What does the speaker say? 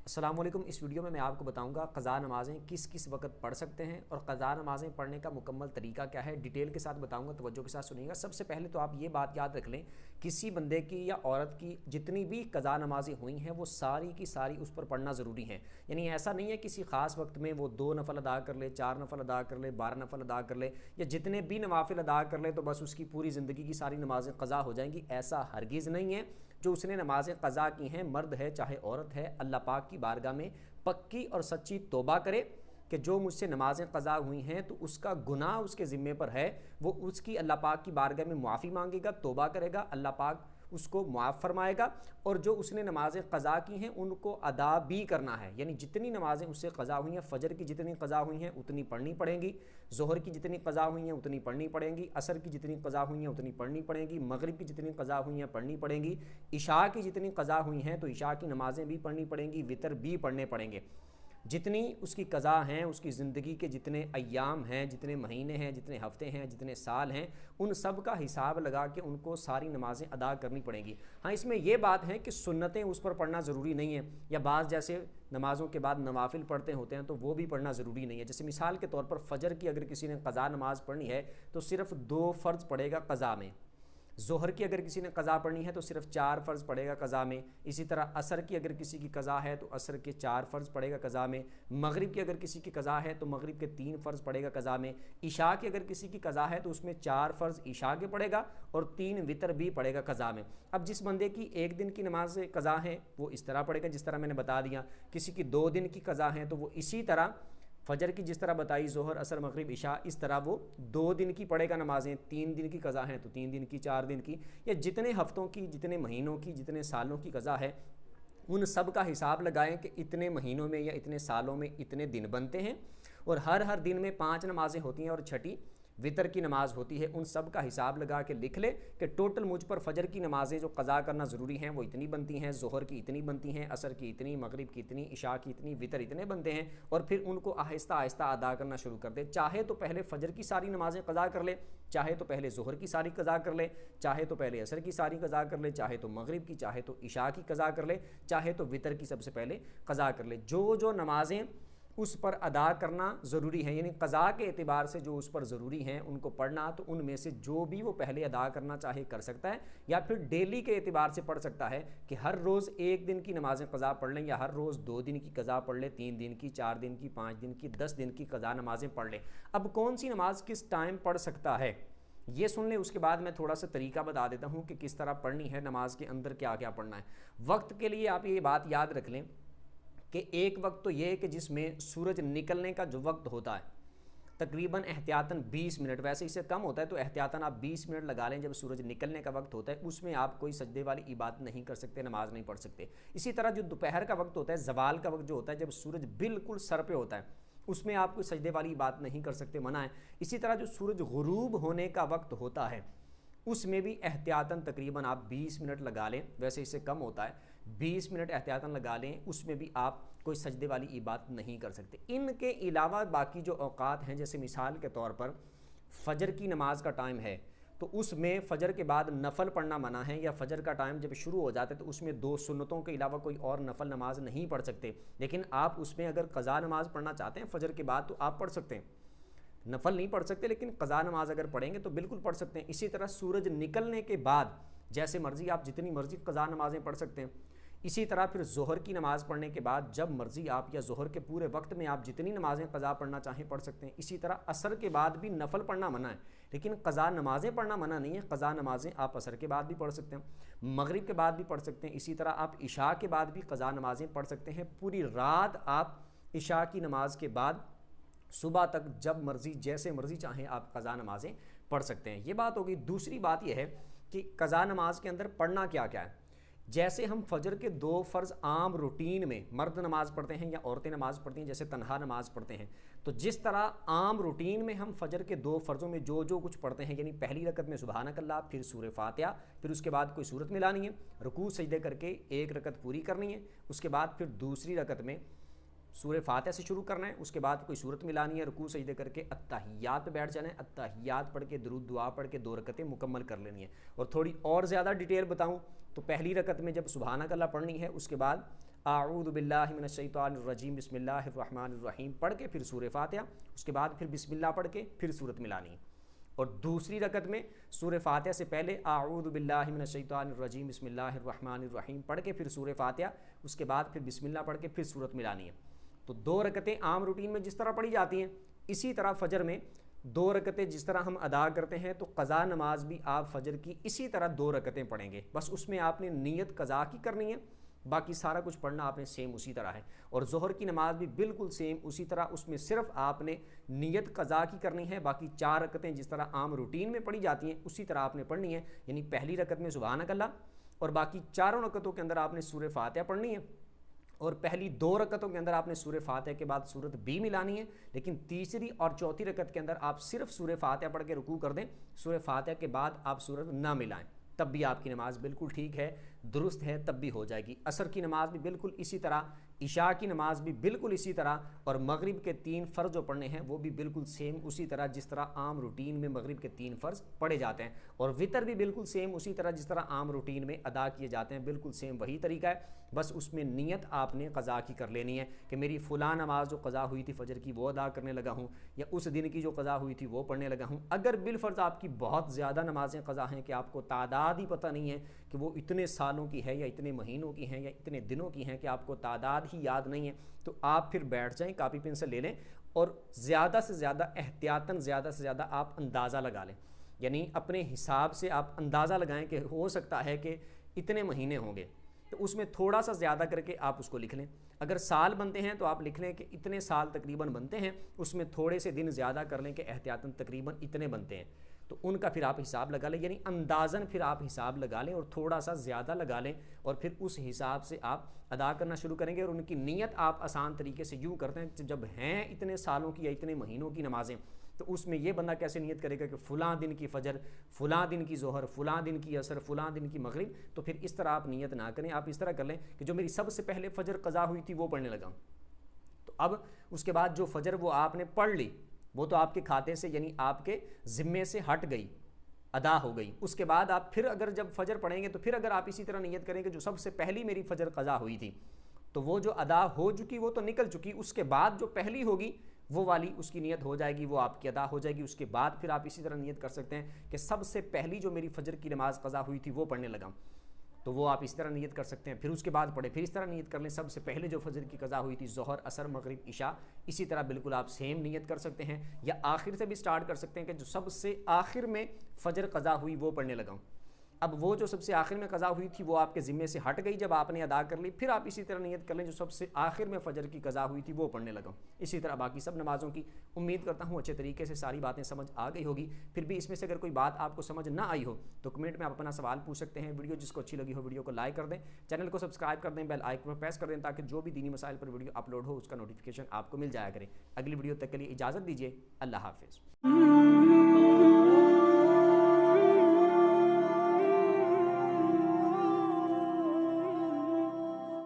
अस्सलाम वालेकुम। इस वीडियो में मैं आपको बताऊंगा क़ज़ा नमाज़ें किस किस वक्त पढ़ सकते हैं और क़ज़ा नमाज़ें पढ़ने का मुकम्मल तरीका क्या है, डिटेल के साथ बताऊंगा। तवज्जो के साथ सुनिएगा। सबसे पहले तो आप ये बात याद रख लें, किसी बंदे की या औरत की जितनी भी क़ज़ा नमाज़ें हुई हैं वो सारी की सारी उस पर पढ़ना ज़रूरी है। यानी ऐसा नहीं है किसी ख़ास वक्त में वो 2 नफ़ल अदा कर ले, 4 नफ़ल अदा कर ले, 12 नफ़ल अदा कर ले या जितने भी नवाफिल अदा कर ले तो बस उसकी पूरी ज़िंदगी की सारी नमाज़ें क़ज़ा हो जाएंगी। ऐसा हरगिज़ नहीं है। जो उसने नमाज़ें क़ज़ा की हैं, मर्द है चाहे औरत है, अल्लाह पाक की बारगाह में पक्की और सच्ची तौबा करे कि जो मुझसे नमाज़ें क़ज़ा हुई हैं तो उसका गुनाह उसके ज़िम्मे पर है, वो उसकी अल्लाह पाक की बारगाह में मुआफ़ी मांगेगा, तौबा करेगा, अल्लाह पाक उसको मुआफ़ फरमाएगा। और जो उसने नमाज़ें क़ज़ा की हैं उनको अदा भी करना है। यानी जितनी नमाज़ें उससे क़ज़ा हुई हैं, फ़जर की जितनी क़ज़ा हुई हैं उतनी पढ़नी पड़ेंगी, ज़ोहर की जितनी क़ज़ा हुई हैं उतनी पढ़नी पड़ेंगी, असर की जितनी क़ज़ा हुई हैं उतनी पढ़नी पड़ेंगी, मगरिब की जितनी क़ज़ा हुई हैं पढ़नी पड़ेंगी, इशा की जितनी क़ज़ा हुई हैं तो इशा की नमाज़ें भी पढ़नी पड़ेंगी, वितर भी पढ़ने पड़ेंगे। जितनी उसकी क़ज़ा हैं, उसकी ज़िंदगी के जितने अय्याम हैं, जितने महीने हैं, जितने हफ़्ते हैं, जितने साल हैं, उन सब का हिसाब लगा के उनको सारी नमाज़ें अदा करनी पड़ेंगी। हाँ, इसमें यह बात है कि सुन्नतें उस पर पढ़ना ज़रूरी नहीं है, या बाज़ जैसे नमाज़ों के बाद नवाफिल पढ़ते होते हैं तो वो भी पढ़ना ज़रूरी नहीं है। जैसे मिसाल के तौर पर फ़जर की अगर किसी ने क़ज़ा नमाज़ पढ़नी है तो सिर्फ़ 2 फ़र्ज़ पढ़ेगा क़ज़ा में। ज़ोहर की अगर किसी ने क़ज़ा पढ़नी है तो सिर्फ 4 फ़र्ज़ पढ़ेगा क़ज़ा में। इसी तरह असर की अगर किसी की क़ज़ा है तो असर के 4 फ़र्ज़ पढ़ेगा क़ज़ा में। मगरिब की अगर किसी की क़ज़ा है तो मगरिब के 3 फ़र्ज़ पढ़ेगा क़ज़ा में। इशा की अगर किसी की क़ज़ा है तो उसमें 4 फ़र्ज़ इशा के पढ़ेगा और 3 वितर भी पढ़ेगा क़ज़ा में। अब जिस बंदे की एक दिन की नमाज क़ज़ा है वो इस तरह पढ़ेगा जिस तरह मैंने बता दिया, किसी की 2 दिन की क़ज़ा है तो वो इसी तरह फ़जर की जिस तरह बताई, ज़ोहर असर मगरिब इशा, इस तरह वो 2 दिन की पढ़ेगा नमाज़ें। 3 दिन की क़ज़ा हैं तो 3 दिन की, 4 दिन की, या जितने हफ़्तों की, जितने महीनों की, जितने सालों की क़ज़ा है उन सब का हिसाब लगाएं कि इतने महीनों में या इतने सालों में इतने दिन बनते हैं और हर दिन में 5 नमाज़ें होती हैं और छठी वितर की नमाज़ होती है। उन सब का हिसाब लगा के लिख ले कि टोटल मुझ पर फ़जर की नमाज़ें जो क़ज़ा करना ज़रूरी हैं वो इतनी बनती हैं, ज़ोहर की इतनी बनती हैं, असर की इतनी, मगरिब की इतनी, इशा की इतनी, वितर इतने बनते हैं। और फिर उनको आहिस्ता आहिस्ता अदा करना शुरू कर दे। चाहे तो पहले फ़जर की सारी नमाज़ें क़ज़ा कर ले, चाहे तो पहले ज़ोहर की सारी क़ज़ा कर ले, चाहे तो पहले असर की सारी क़ज़ा कर ले, चाहे तो मगरिब की, चाहे तो इशा की क़ज़ा कर ले, चाहे तो वितर की सबसे पहले क़ज़ा कर ले। जो जो नमाज़ें उस पर अदा करना ज़रूरी है, यानी क़ज़ा के एतबार से जो उस पर ज़रूरी हैं उनको पढ़ना, तो उनमें से जो भी वो पहले अदा करना चाहे कर सकता है, या फिर डेली के एतबार से पढ़ सकता है कि हर रोज़ 1 दिन की नमाज़ें क़ज़ा पढ़ लें, या हर रोज़ 2 दिन की क़ज़ा पढ़ ले, 3 दिन की, 4 दिन की, 5 दिन की, 10 दिन की क़ज़ा नमाज़ें पढ़ लें। अब कौन सी नमाज किस टाइम पढ़ सकता है ये सुन लें। उसके बाद मैं थोड़ा सा तरीका बता देता हूँ कि किस तरह पढ़नी है, नमाज के अंदर क्या क्या पढ़ना है। वक्त के लिए आप ये बात याद रख लें कि एक वक्त तो ये है कि जिसमें सूरज निकलने का जो वक्त होता है तकरीबन एहतियातन 20 मिनट, वैसे इससे कम होता है तो एहतियातन आप 20 मिनट लगा लें। जब सूरज निकलने का वक्त होता है उसमें आप कोई सजदे वाली इबादत नहीं कर सकते, नमाज नहीं पढ़ सकते। इसी तरह जो दोपहर का वक्त होता है, ज़वाल का वक्त जो होता है, जब सूरज बिल्कुल सर पे होता है, उसमें आप कोई सजदे वाली इबादत नहीं कर सकते, मना है। इसी तरह जो सूरज गुरूब होने का वक्त होता है उसमें भी एहतियातन तकरीबन आप 20 मिनट लगा लें, वैसे इससे कम होता है, 20 मिनट एहतियातन लगा लें। उसमें भी आप कोई सजदे वाली इबादत नहीं कर सकते। इनके अलावा बाकी जो औकात हैं, जैसे मिसाल के तौर पर फ़जर की नमाज का टाइम है तो उसमें फ़जर के बाद नफ़ल पढ़ना मना है, या फ़जर का टाइम जब शुरू हो जाता है तो उसमें 2 सुन्नतों के अलावा कोई और नफ़ल नमाज नहीं पढ़ सकते। लेकिन आप उसमें अगर क़ज़ा नमाज़ पढ़ना चाहते हैं फ़जर के बाद तो आप पढ़ सकते हैं, नफ़ल नहीं पढ़ सकते, लेकिन क़ज़ा नमाज अगर पढ़ेंगे तो बिल्कुल पढ़ सकते हैं। इसी तरह सूरज निकलने के बाद जैसे मर्ज़ी आप जितनी मर्ज़ी क़ज़ा नमाज़ें पढ़ सकते हैं। इसी तरह फिर ज़ोहर की नमाज़ पढ़ने के बाद जब मर्ज़ी आप, या ज़ोहर के पूरे वक्त में आप जितनी नमाज़ें क़ज़ा पढ़ना चाहें पढ़ सकते हैं। इसी तरह असर के बाद भी नफ़ल पढ़ना मना है, लेकिन क़ज़ा नमाज़ें पढ़ना मना नहीं है। क़ज़ा नमाज़ें आप असर के बाद भी पढ़ सकते हैं, मगरिब के बाद भी पढ़ सकते हैं। इसी तरह आप इशा के बाद भी क़ज़ा नमाज़ें पढ़ सकते हैं। पूरी रात आप इशा की नमाज़ के बाद सुबह तक जब मर्ज़ी, जैसे मर्ज़ी चाहें आप क़ज़ा नमाज़ें पढ़ सकते हैं। ये बात होगी। दूसरी बात यह है कि क़ज़ा नमाज के अंदर पढ़ना क्या क्या है। जैसे हम फ़जर के 2 फ़र्ज़ आम रूटीन में मर्द नमाज़ पढ़ते हैं या औरतें नमाज़ पढ़ती हैं, जैसे तन्हा नमाज़ पढ़ते हैं, तो जिस तरह आम रूटीन में हम फ़जर के 2 फ़र्ज़ों में जो जो कुछ पढ़ते हैं, यानी पहली रकत में सुबहानक अल्लाह, फिर सूरह फातिहा, फिर उसके बाद कोई सूरत मिलानी है, रुकू सजदे करके एक रकत पूरी करनी है, उसके बाद फिर दूसरी रकत में सूरह फातिहा से शुरू करना है, उसके बाद कोई सूरत मिलानी है, रुकू सजदे करके अत्तहियात पे बैठ जाना है, अत्तहियात पढ़ के दुरूद दुआ पढ़ के 2 रकतें मुकम्मल कर लेनी है। और थोड़ी और ज़्यादा डिटेल बताऊं तो पहली रकत में जब सुबहानक अल्लाह पढ़नी है, उसके बाद اعوذ باللہ من الشیطان الرجیم بسم اللہ الرحمن الرحیم پڑھ کے پھر سورہ فاتحہ، اس کے بعد پھر بسم اللہ پڑھ کے پھر سورت ملانی ہے۔ اور دوسری رکعت میں سورہ فاتحہ سے پہلے اعوذ باللہ من الشیطان الرجیم بسم اللہ الرحمن الرحیم پڑھ کے پھر سورہ فاتحہ، اس کے بعد پھر بسم اللہ پڑھ کے پھر سورت ملانی ہے۔ تو 2 رکعتیں عام روٹین میں جس طرح پڑھی جاتی ہیں، اسی طرح فجر میں 2 رکعتیں جس طرح ہم ادا کرتے ہیں، تو قضا نماز بھی آپ فجر کی اسی طرح 2 رکعتیں پڑھیں گے، بس اس میں آپ نے نیت قضا کی کرنی ہے، باقی سارا کچھ پڑھنا آپ نے سیم اسی طرح ہے۔ اور ظہر کی نماز بھی بالکل سیم اسی طرح، اس میں صرف آپ نے نیت قضا کی کرنی ہے، باقی 4 رکعتیں جس طرح عام روٹین میں پڑھی جاتی ہیں اسی طرح آپ نے پڑھنی ہے۔ یعنی پہلی رکعت میں سبحانک اللہ، اور باقی 4 رکعتوں کے اندر آپ نے سورہ فاتحہ پڑھنی ہے، اور پہلی 2 رکعتوں کے اندر آپ نے سورہ فاتحہ کے بعد سورت بھی ملانی ہے، لیکن تیسری اور چوتھی رکعت کے اندر آپ صرف سورہ فاتحہ پڑھ کے رکوع کر دیں، سورہ فاتحہ کے بعد آپ سورت نہ ملائیں، تب بھی آپ کی نماز بالکل ٹھیک ہے، درست ہے، تب بھی ہو جائے گی۔ عصر کی نماز بھی بالکل اسی طرح، عشاء کی نماز بھی بالکل اسی طرح، اور مغرب کے 3 فرض جو پڑھنے ہیں وہ بھی بالکل سیم اسی طرح جس طرح عام روٹین میں مغرب کے 3 فرض پڑھے جاتے ہیں، اور وتر بھی بالکل سیم اسی طرح جس طرح عام روٹین میں ادا کیے جاتے ہیں، بالکل سیم وہی طریقہ ہے، بس اس میں نیت آپ نے قضا کی کر لینی ہے کہ میری فلاں نماز جو قضا ہوئی تھی فجر کی وہ ادا کرنے لگا ہوں، یا اس دن کی جو قضا ہوئی تھی وہ پڑھنے لگا ہوں۔ اگر بالفرض آپ کی بہت زیادہ نمازیں قضا ہیں کہ آپ کو تعداد ہی پتہ نہیں ہے کہ وہ اتنے سالوں کی ہے یا اتنے مہینوں کی ہیں یا اتنے دنوں کی ہیں، کہ آپ کو تعداد ہی یاد نہیں ہے، تو آپ پھر بیٹھ جائیں، کاپی پنسل لے لیں، اور زیادہ سے زیادہ احتیاطاً زیادہ سے زیادہ آپ اندازہ لگا لیں، یعنی اپنے حساب سے آپ اندازہ لگائیں کہ ہو سکتا ہے کہ اتنے مہینے ہوں گے، تو اس میں تھوڑا سا زیادہ کر کے آپ اس کو لکھ لیں۔ اگر سال بنتے ہیں تو آپ لکھ لیں کہ اتنے سال تقریباً بنتے ہیں، اس میں تھوڑے سے دن زیادہ کر لیں کہ احتیاطاً تقریباً اتنے بنتے ہیں، تو ان کا پھر آپ حساب لگا لیں، یعنی اندازاً پھر آپ حساب لگا لیں اور تھوڑا سا زیادہ لگا لیں، اور پھر اس حساب سے آپ ادا کرنا شروع کریں گے۔ اور ان کی نیت آپ آسان طریقے سے یوں کرتے ہیں، جب ہیں اتنے سالوں کی یا اتنے مہینوں کی نمازیں، تو اس میں یہ بندہ کیسے نیت کرے گا کہ فلاں دن کی فجر، فلاں دن کی ظہر، فلاں دن کی عصر، فلاں دن کی مغرب، تو پھر اس طرح آپ نیت نہ کریں، آپ اس طرح کر لیں کہ جو میری سب سے پہلے فجر قضا ہوئی تھی وہ پڑھنے لگا، تو اب اس کے بعد جو فجر وہ آپ نے پڑھ لی، وہ تو آپ کے کھاتے سے یعنی آپ کے ذمے سے ہٹ گئی، ادا ہو گئی۔ اس کے بعد آپ پھر اگر جب فجر پڑھیں گے تو پھر اگر آپ اسی طرح نیت کریں کہ جو سب سے پہلی میری فجر قضا ہوئی تھی، تو وہ جو ادا ہو چکی وہ تو نکل چکی، اس کے بعد جو پہلی ہوگی وہ والی اس کی نیت ہو جائے گی، وہ آپ کی ادا ہو جائے گی۔ اس کے بعد پھر آپ اسی طرح نیت کر سکتے ہیں کہ سب سے پہلی جو میری فجر کی نماز قضا ہوئی تھی وہ پڑھنے لگا، تو وہ آپ اس طرح نیت کر سکتے ہیں، پھر اس کے بعد پڑھے، پھر اس طرح نیت کر لیں سب سے پہلے جو فجر کی قضا ہوئی تھی ظہر، عصر، مغرب، عشاء، اسی طرح بالکل آپ سیم نیت کر سکتے ہیں، یا آخر سے بھی سٹارٹ کر سکتے ہیں کہ جو سب سے آخر میں فجر قضا ہوئی وہ پڑھنے لگا ہوں۔ اب وہ جو سب سے آخر میں قضا ہوئی تھی وہ آپ کے ذمے سے ہٹ گئی جب آپ نے ادا کر لی، پھر آپ اسی طرح نیت کر لیں جو سب سے آخر میں فجر کی قضا ہوئی تھی وہ پڑھنے لگا ہوں۔ اسی طرح باقی سب نمازوں کی امید کرتا ہوں اچھے طریقے سے ساری باتیں سمجھ آ گئی ہوگی۔ پھر بھی اس میں سے اگر کوئی بات آپ کو سمجھ نہ آئی ہو تو کمنٹ میں آپ اپنا سوال پوچھ سکتے ہیں۔ ویڈیو جس کو اچھی لگی ہو ویڈیو کو لائک کر دیں، چینل کو سبسکرائب کر دیں، بیل آئیکن پر پریس کر دیں تاکہ جو بھی دینی مسائل پر ویڈیو اپلوڈ ہو اس کا نوٹیفیکیشن آپ کو مل جایا کرے۔ اگلی ویڈیو تک کے لیے اجازت دیجیے، اللہ حافظ۔